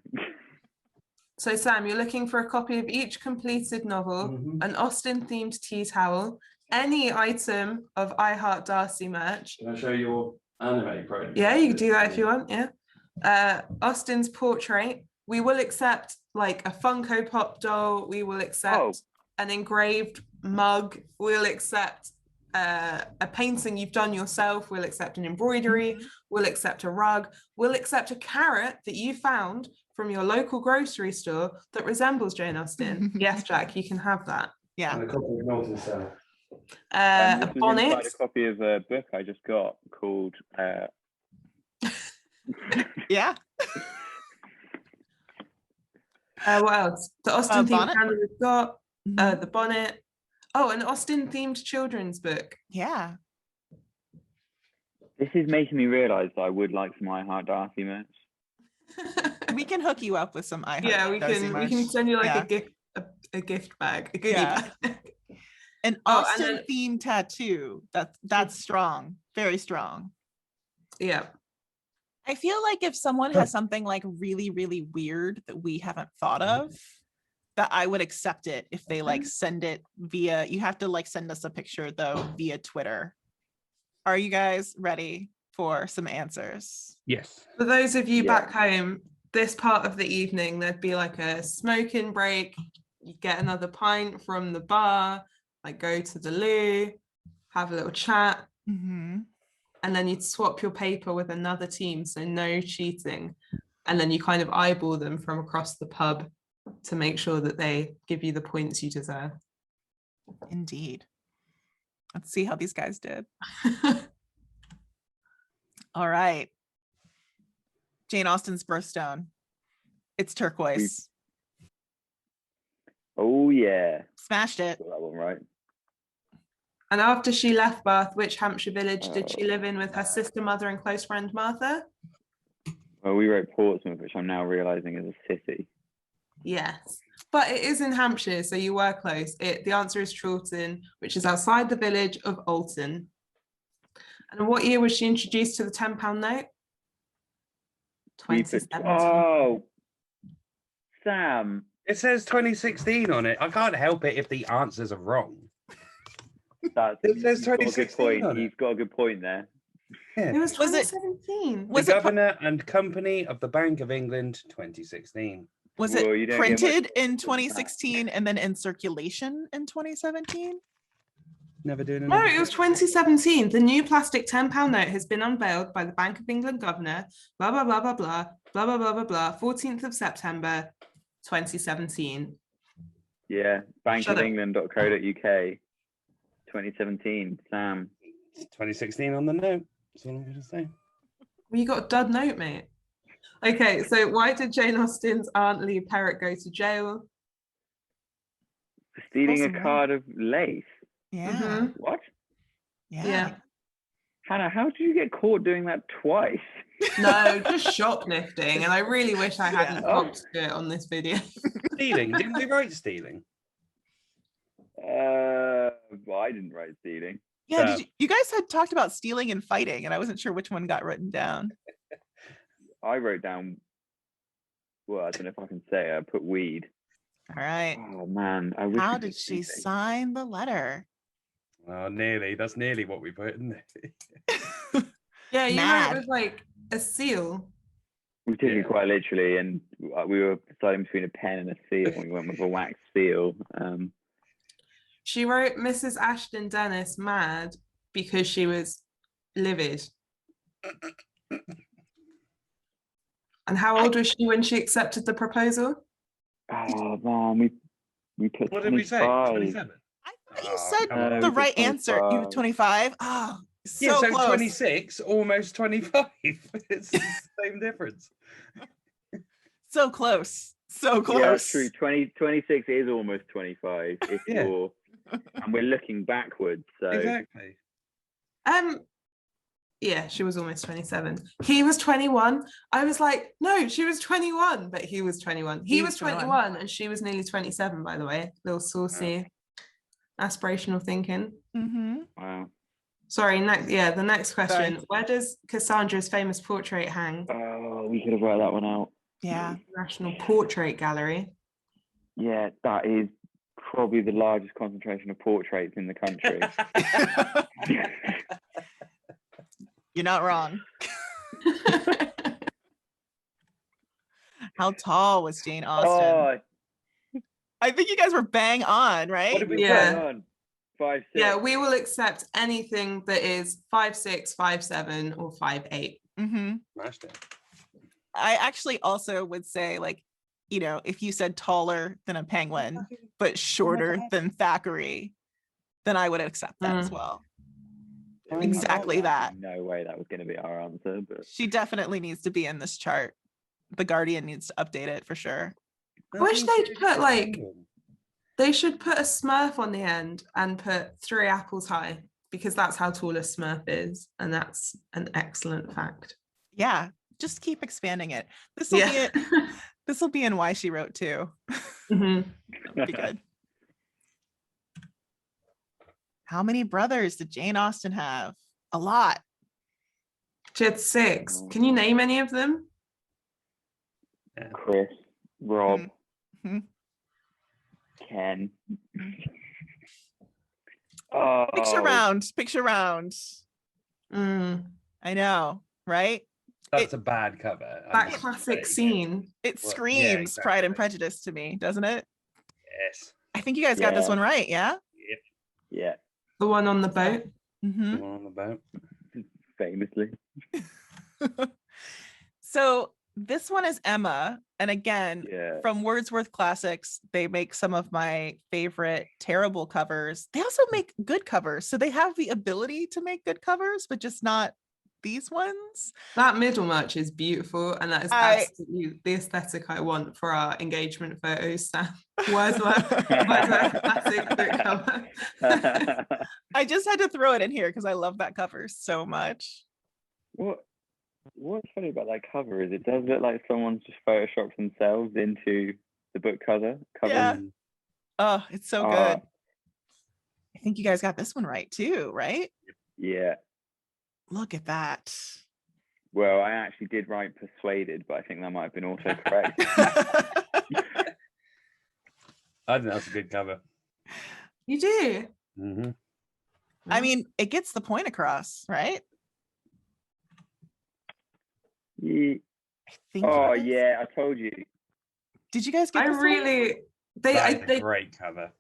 So Sam, you're looking for a copy of each completed novel, an Austen-themed tea towel, any item of I Heart Darcy merch. Can I show your anime program? Yeah, you can do that if you want, yeah. Austen's portrait. We will accept like a Funko Pop doll. We will accept an engraved mug. We'll accept a painting you've done yourself. We'll accept an embroidery. We'll accept a rug. We'll accept a carrot that you found from your local grocery store that resembles Jane Austen. Yes, Jack, you can have that. Yeah. And a copy of Norton Cell. A this was bonnet. inside a copy of a book I just got called Yeah. What else? The Austen themed bonnet. candle we've got. The bonnet. Oh, an Austen themed children's book. Yeah. This is making me realise that I would like some I Heart Darcy merch. We can hook you up with some I Heart Yeah, we Darcy can. We merch. can send you like Yeah. a gift bag. A goodie Yeah. bag. An Oh, and Austen then- themed tattoo. That's strong. Very strong. Yeah. I feel like if someone has something like really, really weird that we haven't thought of, that I would accept it if they like send it via, you have to like send us a picture though via Twitter. Are you guys ready for some answers? Yes. For those of you Yeah. back home, this part of the evening, there'd be like a smoking break. You get another pint from the bar, like go to the loo, have a little chat, Mm-hmm. and then you'd swap your paper with another team, so no cheating. And then you kind of eyeball them from across the pub to make sure that they give you the points you deserve. Indeed. Let's see how these guys did. All right. Jane Austen's birthstone. It's turquoise. Oh yeah, Smashed it. got that one right. And after she left Bath, which Hampshire village did she live in with her sister, mother, and close friend Martha? Well, we wrote Portsmouth, which I'm now realising is a city. Yes, but it is in Hampshire, so you were close. The answer is Chorlton, which is outside the village of Alton. And what year was she introduced to the £10 note? We put- 2017. Oh, Sam. It says 2016 on it. I can't help it if the answers are wrong. That's It says he's got a good 2016 point. on it. He's got a good point there. It was Was it- 2017. Was the it Governor and Company of the Bank of England, 2016. Was Well, you it don't get much printed in than that. 2016 and then in circulation in 2017? Never doing No, another it was check. 2017. The new plastic £10 note has been unveiled by the Bank of England Governor, blah, blah, blah, blah, blah, blah, blah, blah, blah, blah, 14th of September, 2017. Yeah, Shut up. bankofengland.co.uk, 2017. Sam. 2016 on the note. That's all I'm going to say. Well, you got a dud note, mate. Okay, so why did Jane Austen's Aunt Lee Perrott go to jail? Stealing Awesome, a right? card of lace. Yeah. Mhm. What? Yeah. Hannah, how did you get caught doing that twice? No, just shoplifting. And I really wish I hadn't Yeah. copped to it on this video. Stealing. Didn't we write stealing? Well, I didn't write stealing. Yeah, you guys had talked about stealing and fighting, and I wasn't sure which one got written down. I wrote down, well, I don't know if I can say it, I put weed. All right. Oh man, I wish How we did she stealing. sign the letter? Oh, nearly. That's nearly what we put in there. Yeah, you Mad. wrote with like a seal. We took Yeah. it quite literally, and we were deciding between a pen and a seal. We went with a wax seal. She wrote Mrs. Ashton Dennis mad because she was livid. And how old was she when she accepted the proposal? Oh man, we put What did we say? 25. 27? I thought you Oh, said come on. the we right did answer. You 25. 25. Oh, so Yeah, so close. 26, almost 25. It's the same difference. So close. So close. Yeah, that's true. 26 is almost 25 if Yeah. you're, and we're looking backwards. So Exactly. Yeah, she was almost 27. He was 21. I was like, no, she was 21, but he was 21. He was 21 and she was nearly 27, by the way. Little saucy, aspirational thinking. Mm-hmm. wow. Sorry, the next question. Sorry. Where does Cassandra's famous portrait hang? Oh, we could have worked that one out. Yeah. National Portrait Gallery. Yeah, that is probably the largest concentration of portraits in the country. You're not wrong. How tall was Jane Austen? Oh, I think you guys were bang on, what right? did we Yeah. put on? 5'6". Yeah, we will accept anything that is 5'6", 5'7", or 5'8". Mm-hmm. Smashed it. I actually also would say, like, you know, if you said taller than a penguin, but shorter than Thackeray, then I would accept that as well. Exactly that. No way that was going to be our answer, but She definitely needs to be in this chart. The Guardian needs to update it for sure. I wish they'd put like, they should put a Smurf on the end and put 3 apples high, because that's how tall a Smurf is, and that's an excellent fact. Yeah, just keep expanding it. This will be it. This will be in Why She Wrote too. Mhm. Be good. How many brothers did Jane Austen have? A lot. She had 6. Can you name any of them? Chris, Rob, Mhm. Ken. Oh, Picture round. Picture round. Mm, I know, right? That's a bad cover. that classic scene. It Well, yeah, screams Pride and exactly. Prejudice to me, doesn't it? Yes. I think you guys got this Yeah. one right, yeah? Yep. yeah, The one on the boat. Mm-hmm. The one on the boat. famously. So this one is Emma. And again, Yeah. from Wordsworth Classics, they make some of my favorite terrible covers. They also make good covers. So they have the ability to make good covers, but just not these ones. That middle march is beautiful, and that is absolutely the aesthetic I want for our engagement photos. Sam. Wordsworth classic book cover. I just had to throw it in here because I love that cover so much. What's funny about that cover is it does look like someone's just photoshopped themselves into the book cover. Yeah. Oh, it's so good. I think you guys got this one right too, right? Yeah. Look at that. Well, I actually did write persuaded, but I think that might have been autocorrect. I think that's a good cover. You do? Mm-hmm. I mean, it gets the point across, right? Yeah. I think. Oh you guys- yeah, I told you. Did you guys get I this one? really, That is they a great cover.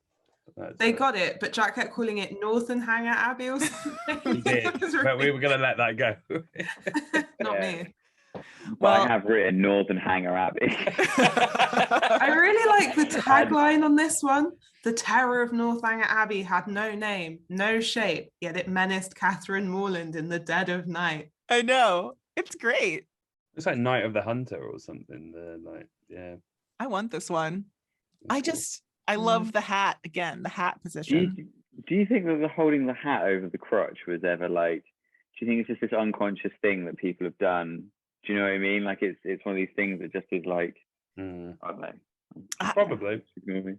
they got it, but Jack kept calling it Northanger Abbey or something. He did, but we were going to let that go. Not Yeah. me. But Well- I have written Northern Hanger Abbey. I really like the tagline on this one. The terror of Northanger Abbey had no name, no shape, yet it menaced Catherine Morland in the dead of night. I know. It's great. It's like Night of the Hunter or something. Yeah. I want this one. That's I Mm. love the hat again, the hat do position. you think that the holding the hat over the crotch was ever like? Do you think it's just this unconscious thing that people have done? Do you know what I mean? Like it's one of these things that just is like, cool. Mm. I don't know. Probably. Ignore me.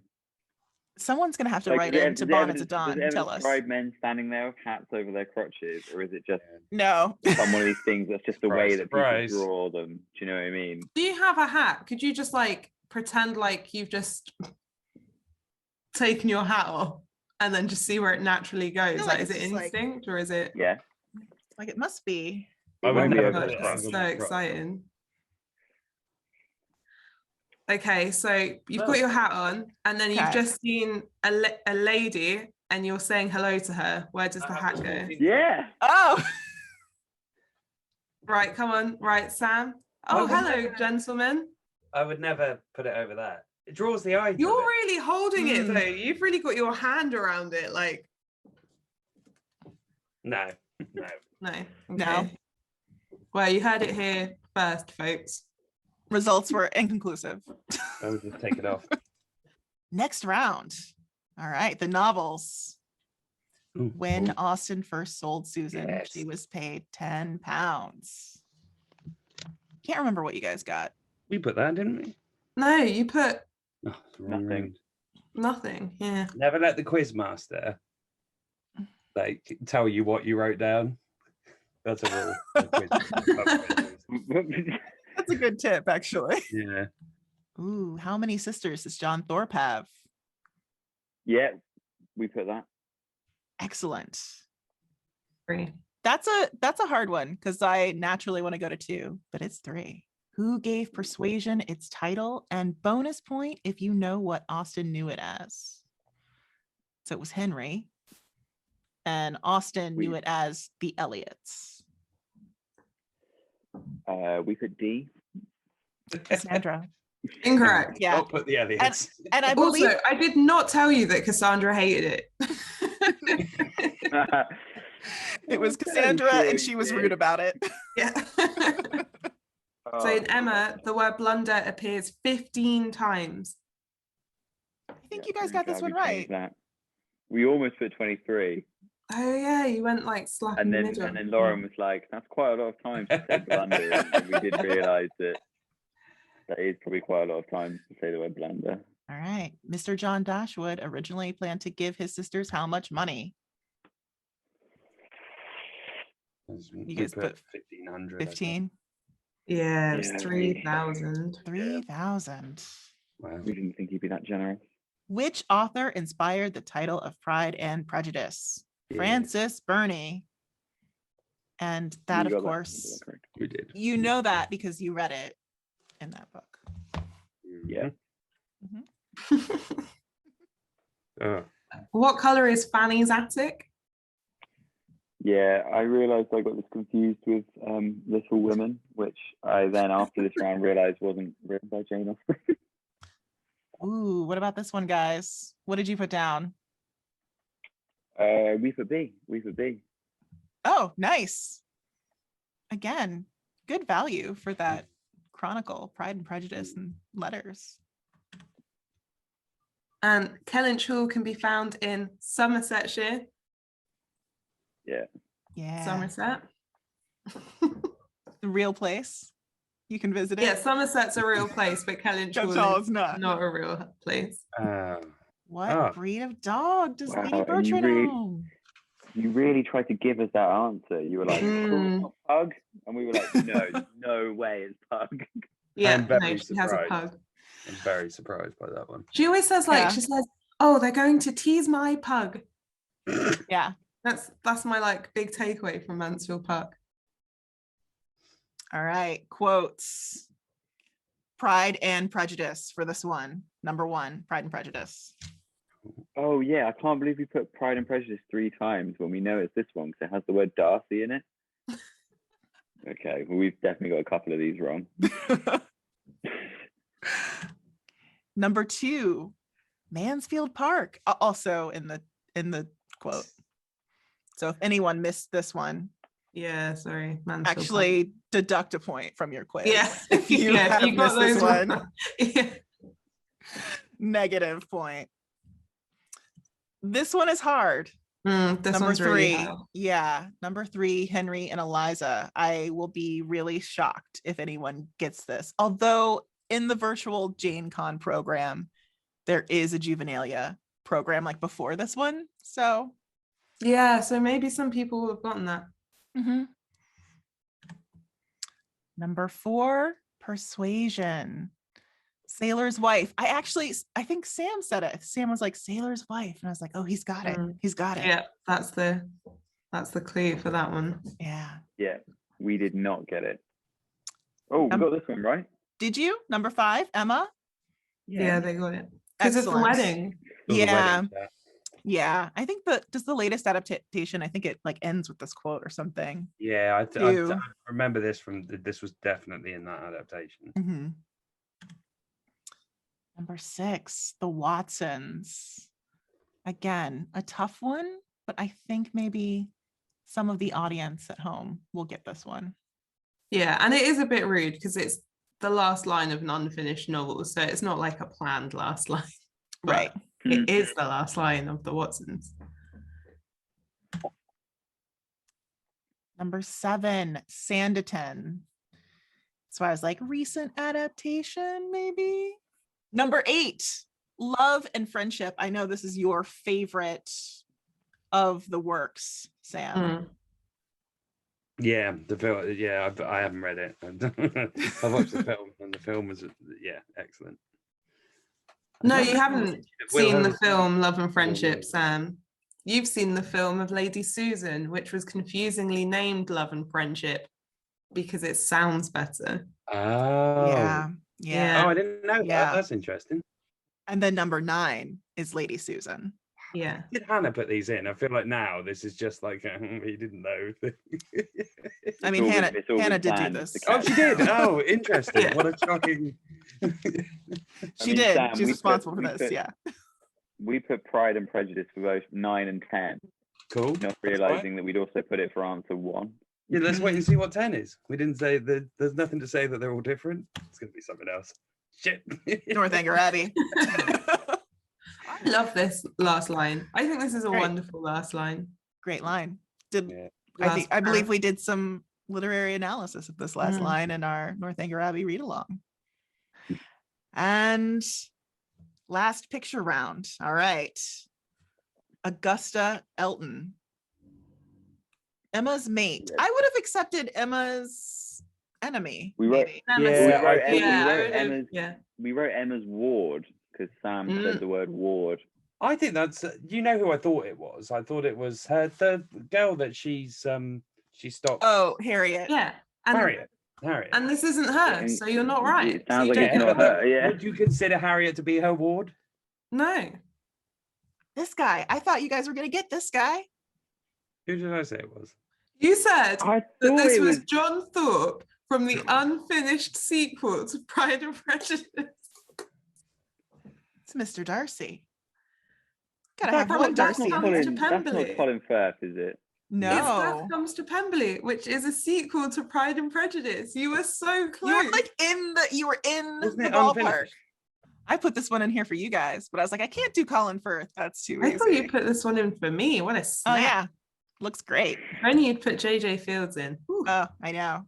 Someone's gonna have to Like, write does it- into does it Bonnets ever- of Dawn does it and ever tell us. describe men standing there with hats over their crotches, or is it just No. some one of these things that's just the way that Surprise. people draw them? Do you know what I mean? Do you have a hat? Could you just like pretend like you've just taken your hat off and then just see where it naturally goes? feel Like, like is it it's just, like- instinct or is it? Yeah. Like it must be. I would won't be never over put the it crotch. That's over so my crotch. exciting. Okay, so you've got your hat on, and then you've Okay. just seen a lady, and you're saying hello to her. Where does the hat go? Yeah. Oh, Right, come on. Right, Sam. Oh, hello, gentlemen. I would never put it over that. It draws the eye. to You're it. really holding it, Mm. though. You've really got your hand around it. Like, No. no. Okay. No. Well, you heard it here first, folks. results were inconclusive. I would just take it off. Next round. All right, the novels. When Austen first sold Susan, Yes. she was paid £10. Can't remember what you guys got. We put that, didn't we? No, you put Oh, it's the wrong Nothing. round. nothing. Yeah. Never let the quiz master like tell you what you wrote down. That's a rule. That's a good tip, actually. Yeah. Ooh, how many sisters does John Thorpe have? Yeah, we put that. Excellent. 3. That's a hard one because I naturally want to go to 2, but it's 3. Who gave Persuasion its title? And bonus point if you know what Austen knew it as. So it was Henry, and Austen knew it as the Elliots. We put D. Cassandra. Incorrect. Yeah. Don't put the Elliots. And I Also, believe I did not tell you that Cassandra hated it. it was I'm fairly Cassandra sure and you she was did. rude about it. Yeah. So in Emma, the word blunder appears 15 times. I think you guys got this one right. We almost put 23. Oh yeah, you went like slap in And the then middle. Lauren was like, that's quite a lot of time to say blunder. And we did realise that is probably quite a lot of time to say the word blunder. All right. Mr. John Dashwood originally planned to give his sisters how much money? You guys put 1,500. 15? Yeah, it was Yeah, 3,000. 3,000. Wow. We didn't think he'd be that generous. Which author inspired the title of Pride and Prejudice? Yeah. Francis Burney. And that, You of got course, correct. We did. you know that because you read it in that book. Yeah. Oh, What color is Fanny's attic? Yeah, I realised I got this confused with Little Women, which I then after this round realised wasn't written by Jane Austen. Ooh, what about this one, guys? What did you put down? We put B. Oh, nice. Again, good value for that chronicle, Pride and Prejudice and letters. And Kellynch Hall can be found in Somersetshire. Yeah. Yeah. Somerset. The real place. You can visit it. Yeah, Somerset's a real place, but Kellynch Hall Hall is is not. not a real place. What Ah. breed of dog does Wow, Lady and Bertrand own? You really tried to give us that answer. You were like, oh, it's not pug. And we were like, no way it's pug. Yeah, I'm very no, she has a surprised. pug. I'm very surprised by that one. She always says she says, oh, they're going to tease my pug. Yeah. That's my like big takeaway from Mansfield Park. All right. Quotes. Pride and Prejudice for this one. Number 1, Pride and Prejudice. Oh yeah, I can't believe we put Pride and Prejudice 3 times when we know it's this one because it has the word Darcy in it. Okay, well we've definitely got a couple of these wrong. Number 2, Mansfield Park, also in the quote. So if anyone missed this one, Yeah, sorry, Mansfield actually Park. deduct a point from your quiz. Yeah, If you yeah, have you got missed this those one, wrong. Yeah. negative point. This one is hard. This Number one's 3, really hard. yeah. Number 3, Henry and Eliza. I will be really shocked if anyone gets this. Although in the virtual JaneCon program, there is a juvenilia program like before this one. So Yeah, so maybe some people will have gotten that. Number 4, Persuasion. Sailor's Wife. I think Sam said it. Sam was like Sailor's Wife. And I was like, oh, he's got it. He's got it. Yeah, that's the clue for that one. Yeah. Yeah, we did not get it. Oh, we got this one right. Did you? Number 5, Emma? Yeah, they got it. Because it's the Excellent. wedding. Yeah. Yeah. I think just the latest adaptation, I think it like ends with this quote or something. Yeah, I remember this from this was definitely in that adaptation. Number 6, the Watsons. Again, a tough one, but I think maybe some of the audience at home will get this one. Yeah, and it is a bit rude because it's the last line of an unfinished novel, so it's not like a planned last line. Right. It is the last line of the Watsons. Number 7, Sanditon. So I was like, recent adaptation, maybe? Number 8, Love and Friendship. I know this is your favorite of the works, Sam. Yeah, the film. Yeah, I haven't read it. I watched the film, and the film was excellent. No, you haven't seen the film Love and Friendship, no. Sam. You've seen the film of Lady Susan, which was confusingly named Love and Friendship because it sounds better. Oh, Yeah. Yeah. Oh, I didn't know Yeah. that. That's interesting. And then number 9 is Lady Susan. Yeah. Did Hannah put these in? I feel like now this is just like he didn't know. I mean, Hannah did do this. Oh, she did. Oh, interesting. Yeah. What a shocking. She did. Sam, She's responsible for this. Yeah. We put Pride and Prejudice for both 9 and 10. Cool. Not realizing that we'd also put it for answer 1. Yeah, let's wait and see what 10 is. We didn't say that. There's nothing to say that they're all different. It's going to be something else. Shit. Northanger Abbey. I love this last line. I think this is a Great. wonderful last line. Great line. Yeah. I believe we did some literary analysis of this last line in our Northanger Abbey read along. And last picture round. All right. Augusta Elton. Emma's mate. I would have accepted Emma's enemy. We wrote, maybe. we wrote Emma's ward because Sam said the word ward. I think that's who I thought it was. I thought it was the girl that she stopped. Oh, Harriet. Yeah. Harriet. And this isn't her, so you're not right. It sounds like it's not her. Yeah. Would you consider Harriet to be her ward? No. This guy. I thought you guys were going to get this guy. Who did I say it was? You said I that thought this it was John Thorpe from the unfinished sequel to Pride and Prejudice. It's Mr. Darcy. Gotta That have one Darcy. comes Colin, to that's not Pemberley. Colin Firth, is it? No. It's Death Comes to Pemberley, which is a sequel to Pride and Prejudice. You were so close. You were like you were in Wasn't the it ballpark. unfinished? I put this one in here for you guys, but I was like, I can't do Colin Firth. That's too I easy. thought you put this one in for me. What a Oh snap. yeah. Looks great. If only you'd put JJ Fields in. Whew. Oh, I know.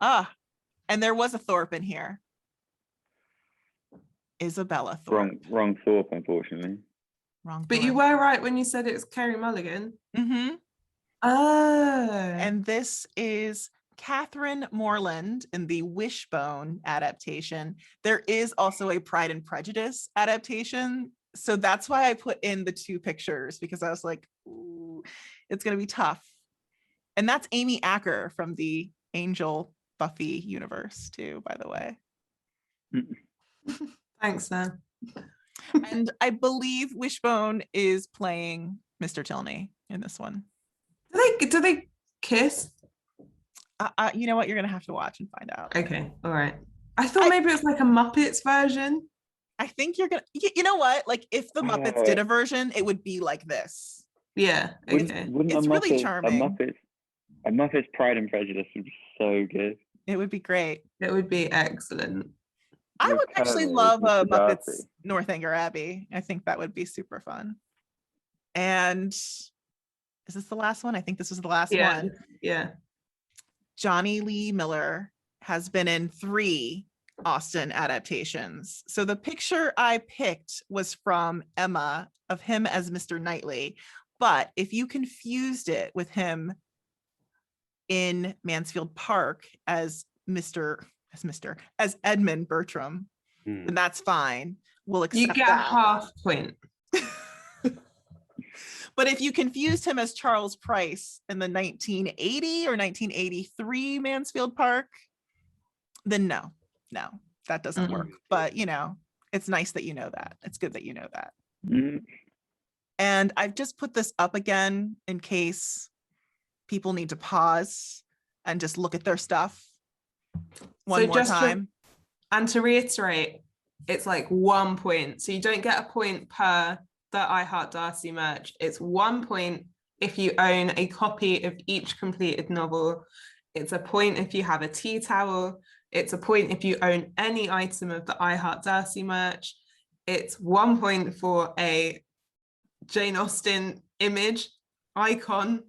And there was a Thorpe in here. Isabella Thorpe. Wrong Thorpe, unfortunately. Wrong. But you were right when you said it was Kerry Mulligan. Mm-hmm. Oh. And this is Catherine Morland in the Wishbone adaptation. There is also a Pride and Prejudice adaptation. So that's why I put in the 2 pictures, because I was like, ooh, it's going to be tough. And that's Amy Acker from the Angel Buffy universe too, by the way. Thanks, Sam. And I believe Wishbone is playing Mr. Tilney in this one. Do they kiss? You know what? You're going to have to watch and find out. Okay. All right. I thought maybe it was like a Muppets version. I think you're going to, you know what? Like if the Muppets did a version, it would be like this. Yeah. Okay. Wouldn't It's really charming. A Muppets Pride and Prejudice would be so good. It would be great. It would be excellent. I would actually love a Mr. Muppets Darcy. Northanger Abbey. I think that would be super fun. And is this the last one? I think this was the last one. Yeah. Johnny Lee Miller has been in 3 Austen adaptations. So the picture I picked was from Emma of him as Mr. Knightley. But if you confused it with him in Mansfield Park as Edmund Bertram, then that's fine. We'll accept You get that. a half point. But if you confused him as Charles Price in the 1980 or 1983 Mansfield Park, then no, that doesn't work. But it's nice that you know that. It's good that you know that. And I've just put this up again in case people need to pause and just look at their stuff one more time. And to reiterate, it's like 1 point. So you don't get a point per the I Heart Darcy merch. It's 1 point if you own a copy of each completed novel. It's a point if you have a tea towel. It's a point if you own any item of the I Heart Darcy merch. It's 1 point for a Jane Austen image, icon.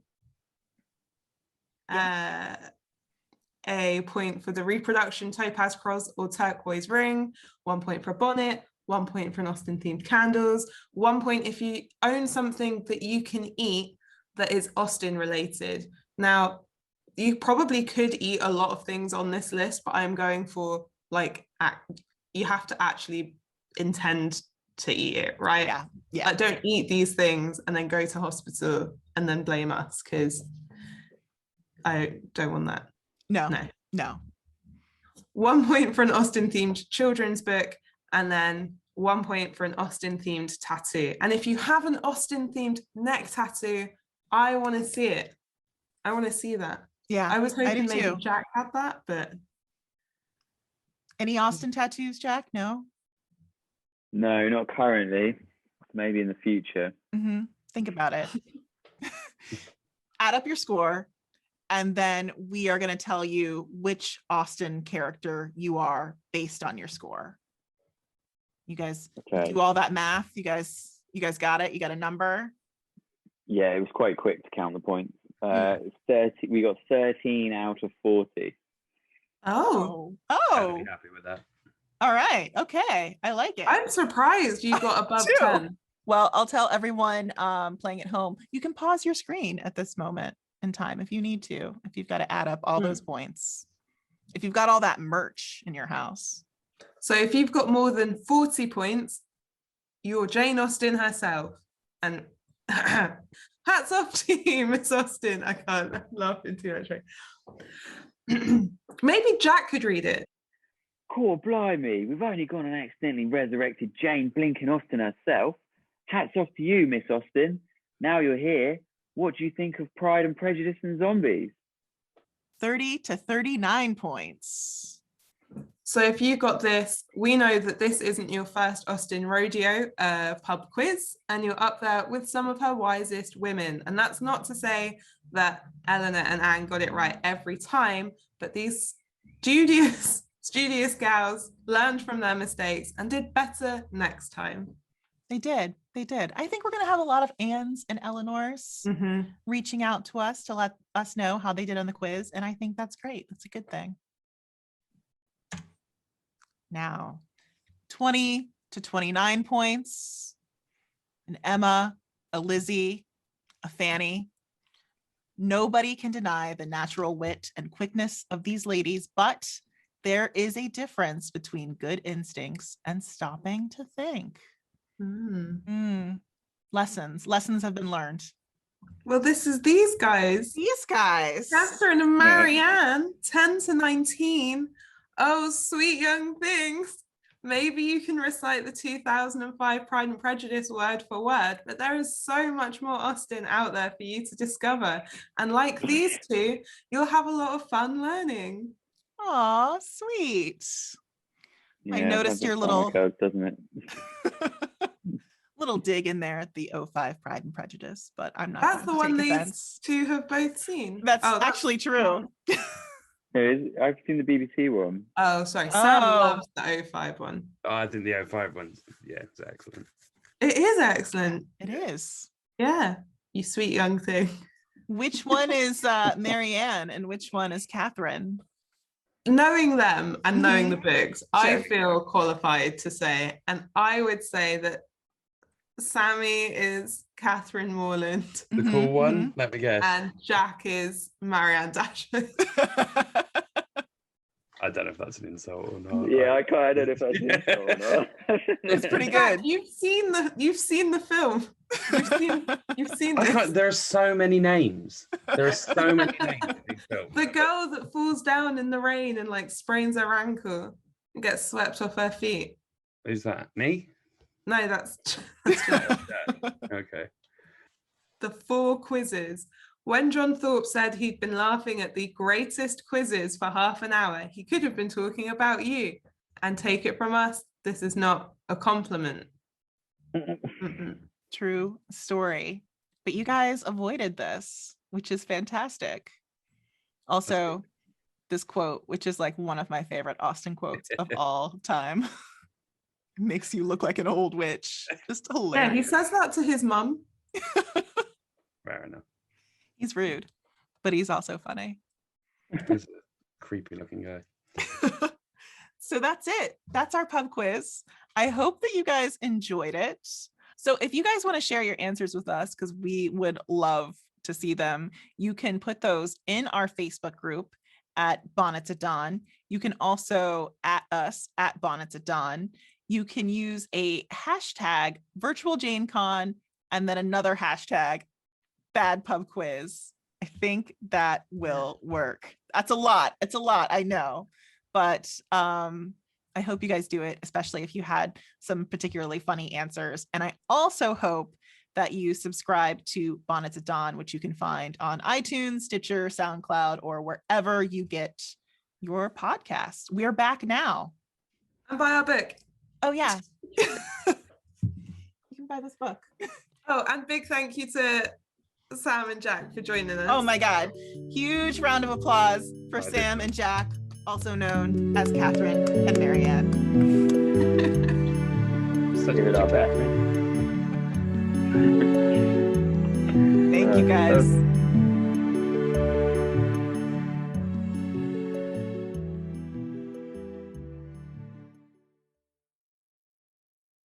A point for the reproduction topaz cross or turquoise ring. 1 point for a bonnet. 1 point for an Austen themed candles. 1 point if you own something that you can eat that is Austen related. Now, you probably could eat a lot of things on this list, but I'm going for like you have to actually intend to eat it, right? Yeah. Like, don't eat these things and then go to hospital and then blame us, because I don't want that. No. 1 point for an Austen themed children's book, and then 1 point for an Austen themed tattoo. And if you have an Austen themed neck tattoo, I want to see it. I want to see that. Yeah, I was hoping maybe too. Jack had that, but Any Austen tattoos, Jack? No. No, not currently. Maybe in the future. Think about it. Add up your score, and then we are going to tell you which Austen character you are based on your score. You guys do all that math. You guys got it? You got a number? Yeah, it was quite quick to count the points. 30. We got 13 out of 40. Oh, I'd be happy with that. All right. Okay. I like it. I'm surprised you got above 10. Well, I'll tell everyone playing at home, you can pause your screen at this moment in time if you need to, if you've got to add up all those points, if you've got all that merch in your house. So if you've got more than 40 points, you're Jane Austen herself. And hats off to you, Miss Austen. I can't laugh too much. Right? Maybe Jack could read it. Cool, blimey. We've only gone and accidentally resurrected Jane Blinken Austen herself. Hats off to you, Miss Austen. Now you're here, what do you think of Pride and Prejudice and Zombies? 30 to 39 points. So if you got this, we know that this isn't your first Austen rodeo pub quiz, and you're up there with some of her wisest women. And that's not to say that Eleanor and Anne got it right every time, but these studious gals learned from their mistakes and did better next time. They did. I think we're going to have a lot of Annes and Eleanors reaching out to us to let us know how they did on the quiz. And I think that's great. That's a good thing. Now, 20 to 29 points. An Emma, a Lizzie, a Fanny. Nobody can deny the natural wit and quickness of these ladies, but there is a difference between good instincts and stopping to think. Lessons have been learned. Well, this is these guys. Catherine and Marianne, 10 to 19. Oh, sweet young things. Maybe you can recite the 2005 Pride and Prejudice word for word, but there is so much more Austen out there for you to discover. And like these two, you'll have a lot of fun learning. Aw, sweet. Yeah, I noticed your little codes, doesn't it? little dig in there at the 05 Pride and Prejudice, but I'm not. That's the one these two have both seen. That's actually true. I've seen the BBC one. Oh, sorry. Sam loves the 05 one. Oh, I think the 05 one, yeah, it's excellent. It is excellent. It is. Yeah, you sweet young thing. Which one is Marianne and which one is Catherine? Knowing them and knowing the books, I feel qualified to say, and I would say that Sammy is Catherine Morland. The cool one, let me guess. And Jack is Marianne Dashwood. I don't know if that's an insult or not. Yeah, I don't know if that's an insult or not. It's pretty good. You've seen the film. You've seen this. There are so many names. There are so many names in these films. The girl that falls down in the rain and like sprains her ankle and gets swept off her feet. Who's that? Me? No, that's okay. The 4 quizzes. When John Thorpe said he'd been laughing at the greatest quizzes for half an hour, he could have been talking about you. And take it from us, this is not a compliment. True story. But you guys avoided this, which is fantastic. Also, this quote, which is like one of my favorite Austen quotes of all time. Makes you look like an old witch. Just hilarious. Yeah, he says that to his mum. Fair enough. He's rude, but he's also funny. He's a creepy looking guy. So that's it. That's our pub quiz. I hope that you guys enjoyed it. So if you guys want to share your answers with us, because we would love to see them, you can put those in our Facebook group at Bonnets at Dawn. You can also at us at Bonnets at Dawn. You can use a hashtag VirtualJaneCon and then another hashtag Bad Pub Quiz. I think that will work. That's a lot. It's a lot, I know. But I hope you guys do it, especially if you had some particularly funny answers. And I also hope that you subscribe to Bonnets at Dawn, which you can find on iTunes, Stitcher, SoundCloud, or wherever you get your podcasts. We're back now. And buy our book. Oh, yeah. You can buy this book. Oh, and big thank you to Sam and Jack for joining us. Oh my God. Huge round of applause for Sam and Jack, also known as Catherine and Marianne. Give it our best. Thank you guys.